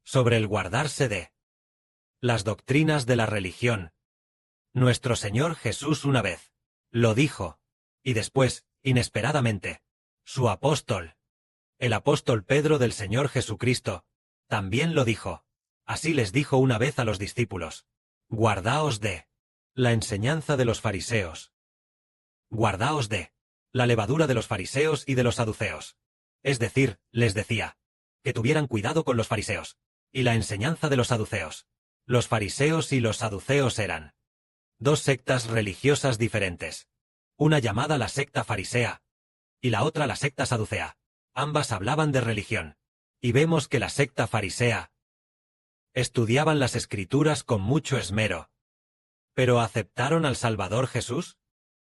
sobre el guardarse de las doctrinas de la religión. Nuestro Señor Jesús una vez lo dijo, y después, inesperadamente, su apóstol, el apóstol Pedro del Señor Jesucristo, también lo dijo. Así les dijo una vez a los discípulos: guardaos de la enseñanza de los fariseos. Guardaos de la levadura de los fariseos y de los saduceos. Es decir, les decía, que tuvieran cuidado con los fariseos, y la enseñanza de los saduceos. Los fariseos y los saduceos eran dos sectas religiosas diferentes. Una llamada la secta farisea, y la otra la secta saducea. Ambas hablaban de religión. Y vemos que la secta farisea estudiaban las Escrituras con mucho esmero. ¿Pero aceptaron al Salvador Jesús?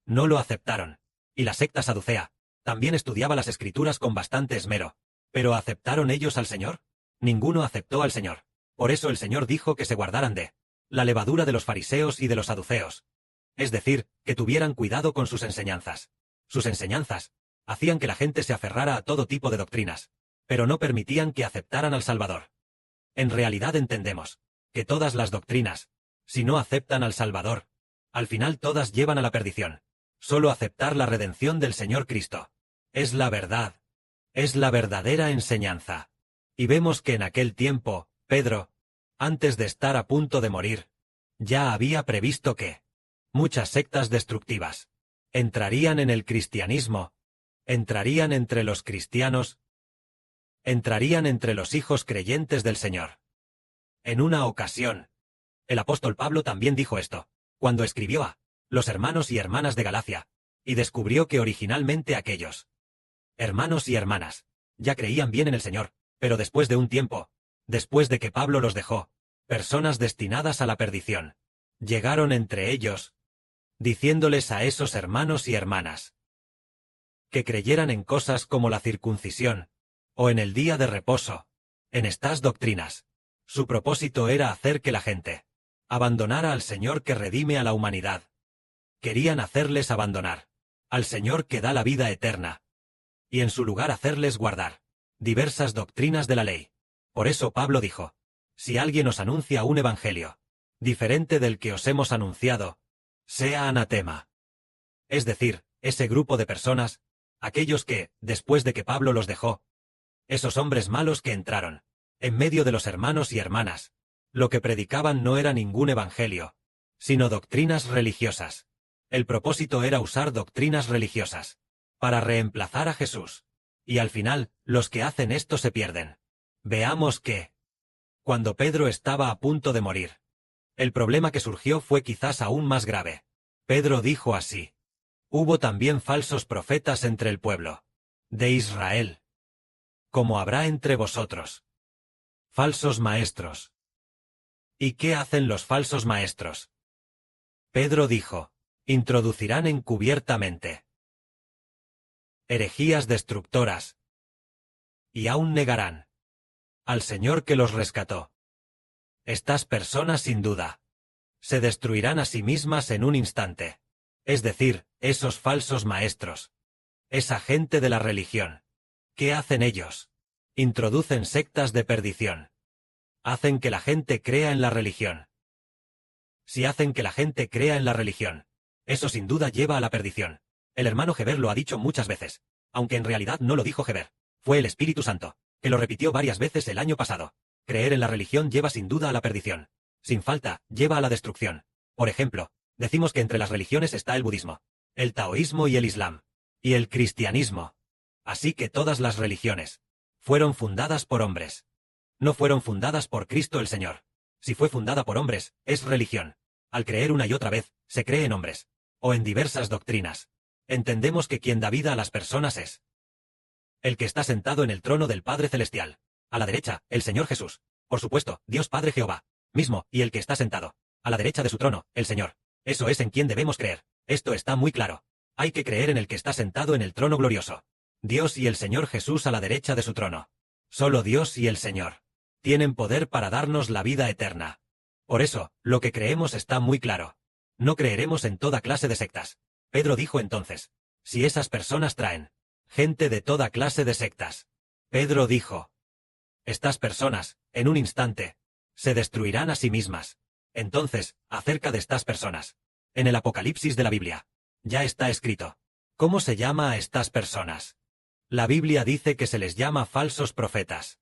No lo aceptaron. Y la secta saducea también estudiaba las Escrituras con bastante esmero. ¿Pero aceptaron ellos al Señor? Ninguno aceptó al Señor. Por eso el Señor dijo que se guardaran de la levadura de los fariseos y de los saduceos. Es decir, que tuvieran cuidado con sus enseñanzas. Sus enseñanzas hacían que la gente se aferrara a todo tipo de doctrinas, pero no permitían que aceptaran al Salvador. En realidad entendemos que todas las doctrinas, si no aceptan al Salvador, al final todas llevan a la perdición. Solo aceptar la redención del Señor Cristo es la verdad, es la verdadera enseñanza. Y vemos que en aquel tiempo, Pedro, antes de estar a punto de morir, ya había previsto que muchas sectas destructivas entrarían en el cristianismo, entrarían entre los cristianos, entrarían entre los hijos creyentes del Señor. En una ocasión, el apóstol Pablo también dijo esto, cuando escribió a los hermanos y hermanas de Galacia, y descubrió que originalmente aquellos hermanos y hermanas ya creían bien en el Señor, pero después de un tiempo, después de que Pablo los dejó, personas destinadas a la perdición llegaron entre ellos, diciéndoles a esos hermanos y hermanas que creyeran en cosas como la circuncisión, o en el día de reposo, en estas doctrinas. Su propósito era hacer que la gente abandonara al Señor que redime a la humanidad. Querían hacerles abandonar al Señor que da la vida eterna, y en su lugar hacerles guardar diversas doctrinas de la ley. Por eso Pablo dijo: si alguien os anuncia un evangelio diferente del que os hemos anunciado, sea anatema. Es decir, ese grupo de personas, aquellos que, después de que Pablo los dejó, esos hombres malos que entraron en medio de los hermanos y hermanas, lo que predicaban no era ningún evangelio, sino doctrinas religiosas. El propósito era usar doctrinas religiosas para reemplazar a Jesús. Y al final, los que hacen esto se pierden. Veamos que, cuando Pedro estaba a punto de morir, el problema que surgió fue quizás aún más grave. Pedro dijo así: hubo también falsos profetas entre el pueblo de Israel, como habrá entre vosotros falsos maestros. ¿Y qué hacen los falsos maestros? Pedro dijo: introducirán encubiertamente herejías destructoras, y aún negarán al Señor que los rescató. Estas personas sin duda se destruirán a sí mismas en un instante. Es decir, esos falsos maestros, esa gente de la religión. ¿Qué hacen ellos? Introducen sectas de perdición. Hacen que la gente crea en la religión. Si hacen que la gente crea en la religión, eso sin duda lleva a la perdición. El hermano Geber lo ha dicho muchas veces, aunque en realidad no lo dijo Geber. Fue el Espíritu Santo, que lo repitió varias veces el año pasado. Creer en la religión lleva sin duda a la perdición. Sin falta, lleva a la destrucción. Por ejemplo, decimos que entre las religiones está el budismo, el taoísmo y el islam, y el cristianismo. Así que todas las religiones fueron fundadas por hombres. No fueron fundadas por Cristo el Señor. Si fue fundada por hombres, es religión. Al creer una y otra vez, se cree en hombres, o en diversas doctrinas. Entendemos que quien da vida a las personas es el que está sentado en el trono del Padre Celestial. A la derecha, el Señor Jesús. Por supuesto, Dios Padre Jehová mismo, y el que está sentado a la derecha de su trono, el Señor. Eso es en quien debemos creer. Esto está muy claro. Hay que creer en el que está sentado en el trono glorioso. Dios y el Señor Jesús a la derecha de su trono. Solo Dios y el Señor tienen poder para darnos la vida eterna. Por eso, lo que creemos está muy claro. No creeremos en toda clase de sectas. Pedro dijo entonces: si esas personas traen gente de toda clase de sectas. Pedro dijo: Estas personas, en un instante, se destruirán a sí mismas. Entonces, acerca de estas personas, en el Apocalipsis de la Biblia, ya está escrito. ¿Cómo se llama a estas personas? La Biblia dice que se les llama falsos profetas.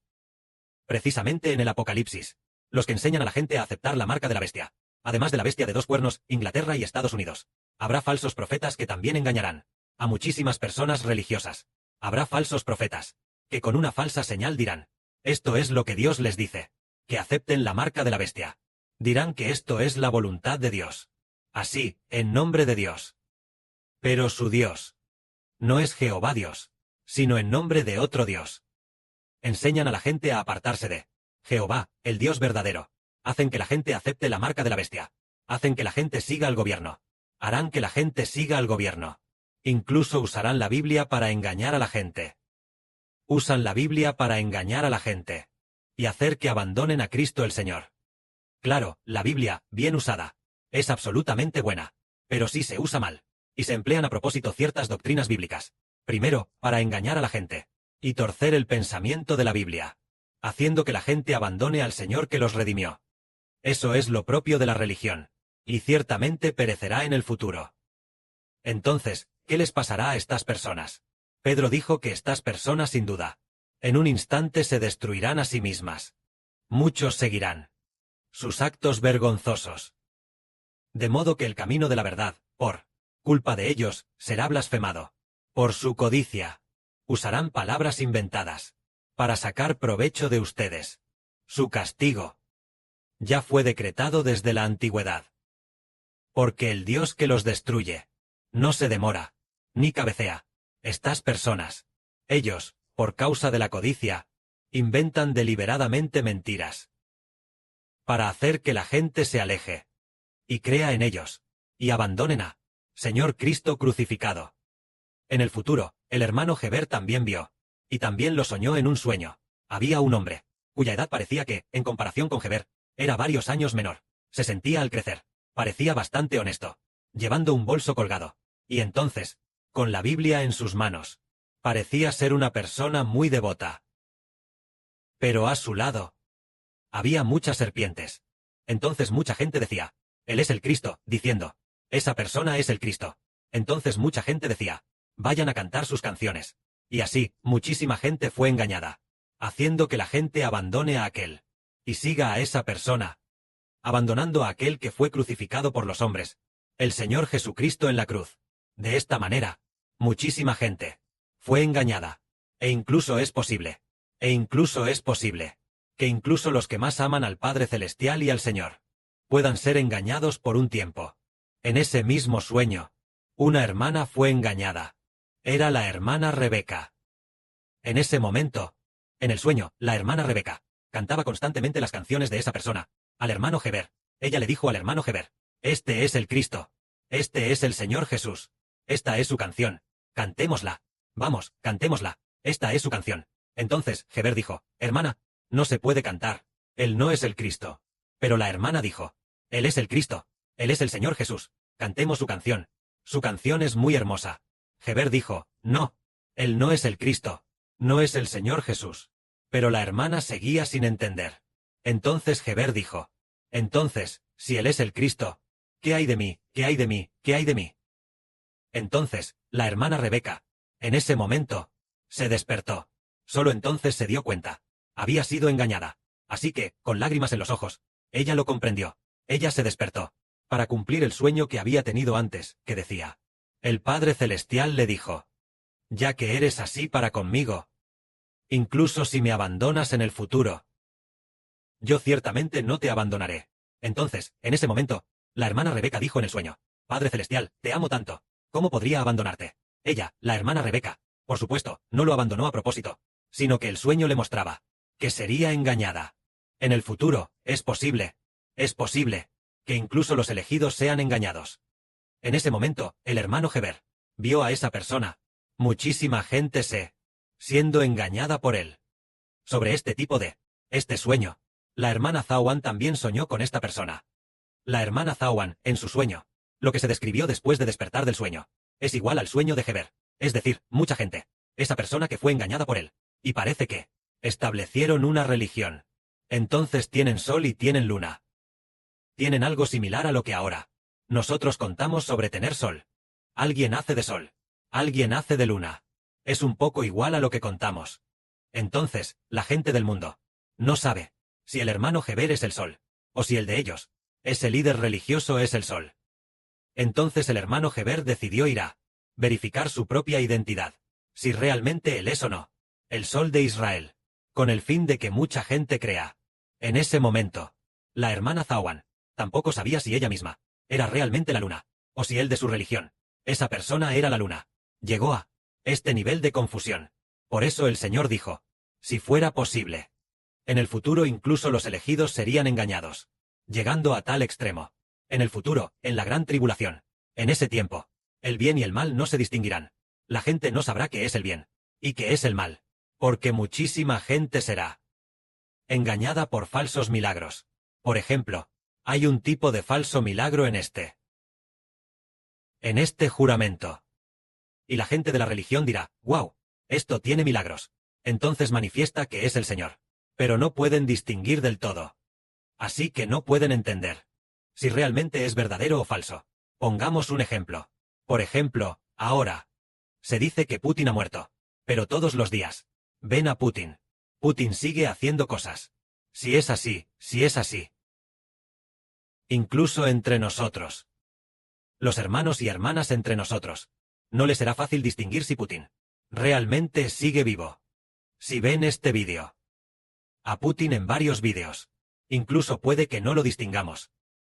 Precisamente en el Apocalipsis, los que enseñan a la gente a aceptar la marca de la bestia. Además de la bestia de 2 cuernos, Inglaterra y Estados Unidos. Habrá falsos profetas que también engañarán a muchísimas personas religiosas. Habrá falsos profetas que con una falsa señal dirán: esto es lo que Dios les dice, que acepten la marca de la bestia. Dirán que esto es la voluntad de Dios. Así, en nombre de Dios. Pero su Dios no es Jehová Dios, sino en nombre de otro Dios. Enseñan a la gente a apartarse de Jehová, el Dios verdadero. Hacen que la gente acepte la marca de la bestia. Hacen que la gente siga al gobierno. Harán que la gente siga al gobierno. Incluso usarán la Biblia para engañar a la gente. Usan la Biblia para engañar a la gente y hacer que abandonen a Cristo el Señor. Claro, la Biblia, bien usada, es absolutamente buena, pero si se usa mal, y se emplean a propósito ciertas doctrinas bíblicas, primero, para engañar a la gente, y torcer el pensamiento de la Biblia, haciendo que la gente abandone al Señor que los redimió. Eso es lo propio de la religión, y ciertamente perecerá en el futuro. Entonces, ¿qué les pasará a estas personas? Pedro dijo que estas personas sin duda, en un instante se destruirán a sí mismas. Muchos seguirán sus actos vergonzosos. De modo que el camino de la verdad, por culpa de ellos, será blasfemado. Por su codicia, usarán palabras inventadas para sacar provecho de ustedes. Su castigo ya fue decretado desde la antigüedad. Porque el Dios que los destruye no se demora, ni cabecea. Estas personas, ellos, por causa de la codicia, inventan deliberadamente mentiras para hacer que la gente se aleje y crea en ellos, y abandonen a Señor Cristo crucificado. En el futuro, el hermano Heber también vio, y también lo soñó en un sueño. Había un hombre, cuya edad parecía que, en comparación con Heber, era varios años menor. Se sentía al crecer, parecía bastante honesto, llevando un bolso colgado, y entonces, con la Biblia en sus manos, parecía ser una persona muy devota. Pero a su lado, había muchas serpientes. Entonces mucha gente decía: Él es el Cristo, diciendo: esa persona es el Cristo. Entonces mucha gente decía: vayan a cantar sus canciones. Y así, muchísima gente fue engañada, haciendo que la gente abandone a aquel, y siga a esa persona, abandonando a aquel que fue crucificado por los hombres, el Señor Jesucristo en la cruz. De esta manera, muchísima gente fue engañada, e incluso es posible, que incluso los que más aman al Padre Celestial y al Señor, puedan ser engañados por un tiempo. En ese mismo sueño, una hermana fue engañada. Era la hermana Rebeca. En ese momento, en el sueño, la hermana Rebeca cantaba constantemente las canciones de esa persona, al hermano Heber. Ella le dijo al hermano Heber: este es el Cristo. Este es el Señor Jesús. Esta es su canción. Cantémosla. Vamos, cantémosla. Esta es su canción. Entonces, Heber dijo: hermana, no se puede cantar. Él no es el Cristo. Pero la hermana dijo: Él es el Cristo. Él es el Señor Jesús. Cantemos su canción. Su canción es muy hermosa. Heber dijo: no. Él no es el Cristo. No es el Señor Jesús. Pero la hermana seguía sin entender. Entonces Heber dijo: entonces, si Él es el Cristo, ¿qué hay de mí? ¿Qué hay de mí? ¿Qué hay de mí? Entonces, la hermana Rebeca, en ese momento, se despertó. Solo entonces se dio cuenta. Había sido engañada. Así que, con lágrimas en los ojos, ella lo comprendió. Ella se despertó para cumplir el sueño que había tenido antes, que decía: el Padre Celestial le dijo: ya que eres así para conmigo, incluso si me abandonas en el futuro, yo ciertamente no te abandonaré. Entonces, en ese momento, la hermana Rebeca dijo en el sueño: Padre Celestial, te amo tanto, ¿cómo podría abandonarte? Ella, la hermana Rebeca, por supuesto, no lo abandonó a propósito, sino que el sueño le mostraba que sería engañada. En el futuro, es posible, que incluso los elegidos sean engañados. En ese momento, el hermano Heber vio a esa persona. Muchísima gente siendo engañada por él. Sobre este sueño, la hermana Zawan también soñó con esta persona. La hermana Zawan, en su sueño, lo que se describió después de despertar del sueño, es igual al sueño de Heber, es decir, mucha gente, esa persona que fue engañada por él, y parece que Establecieron una religión. Entonces tienen sol y tienen luna. Tienen algo similar a lo que ahora nosotros contamos sobre tener sol. Alguien hace de sol. Alguien hace de luna. Es un poco igual a lo que contamos. Entonces, la gente del mundo no sabe si el hermano Geber es el sol, o si el de ellos, ese líder religioso, es el sol. Entonces el hermano Geber decidió ir a verificar su propia identidad, si realmente él es o no el sol de Israel, con el fin de que mucha gente crea. En ese momento, la hermana Zawan tampoco sabía si ella misma era realmente la luna, o si él de su religión, esa persona era la luna. Llegó a este nivel de confusión. Por eso el Señor dijo, si fuera posible, en el futuro incluso los elegidos serían engañados, llegando a tal extremo. En el futuro, en la gran tribulación, en ese tiempo, el bien y el mal no se distinguirán. La gente no sabrá qué es el bien y qué es el mal, porque muchísima gente será engañada por falsos milagros. Por ejemplo, hay un tipo de falso milagro en este juramento. Y la gente de la religión dirá, wow, esto tiene milagros. Entonces manifiesta que es el Señor. Pero no pueden distinguir del todo. Así que no pueden entender si realmente es verdadero o falso. Pongamos un ejemplo. Por ejemplo, ahora se dice que Putin ha muerto. Pero todos los días ven a Putin. Putin sigue haciendo cosas. Si es así, si es así. Incluso entre nosotros. Los hermanos y hermanas entre nosotros. No les será fácil distinguir si Putin realmente sigue vivo. Si ven este vídeo, a Putin en varios vídeos, incluso puede que no lo distingamos.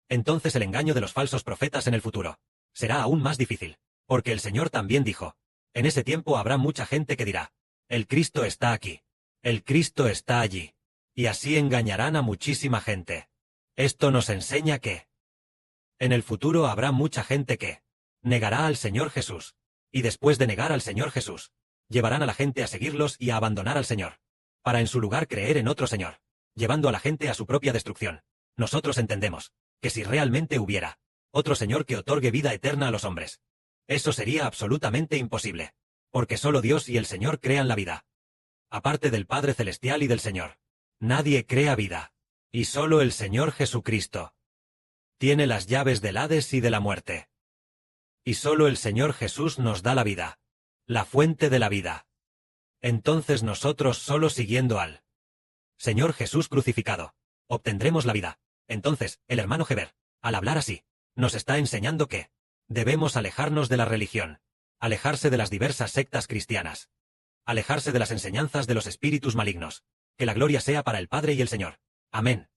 Entonces el engaño de los falsos profetas en el futuro será aún más difícil, porque el Señor también dijo, en ese tiempo habrá mucha gente que dirá, el Cristo está aquí, el Cristo está allí, y así engañarán a muchísima gente. Esto nos enseña que en el futuro habrá mucha gente que negará al Señor Jesús, y después de negar al Señor Jesús, llevarán a la gente a seguirlos y a abandonar al Señor, para en su lugar creer en otro Señor, llevando a la gente a su propia destrucción. Nosotros entendemos que si realmente hubiera otro Señor que otorgue vida eterna a los hombres, eso sería absolutamente imposible, porque solo Dios y el Señor crean la vida. Aparte del Padre Celestial y del Señor, nadie crea vida, y solo el Señor Jesucristo tiene las llaves del Hades y de la muerte. Y solo el Señor Jesús nos da la vida, la fuente de la vida. Entonces nosotros, solo siguiendo al Señor Jesús crucificado, obtendremos la vida. Entonces, el hermano Geber, al hablar así, nos está enseñando que debemos alejarnos de la religión, alejarse de las diversas sectas cristianas, alejarse de las enseñanzas de los espíritus malignos. Que la gloria sea para el Padre y el Señor. Amén.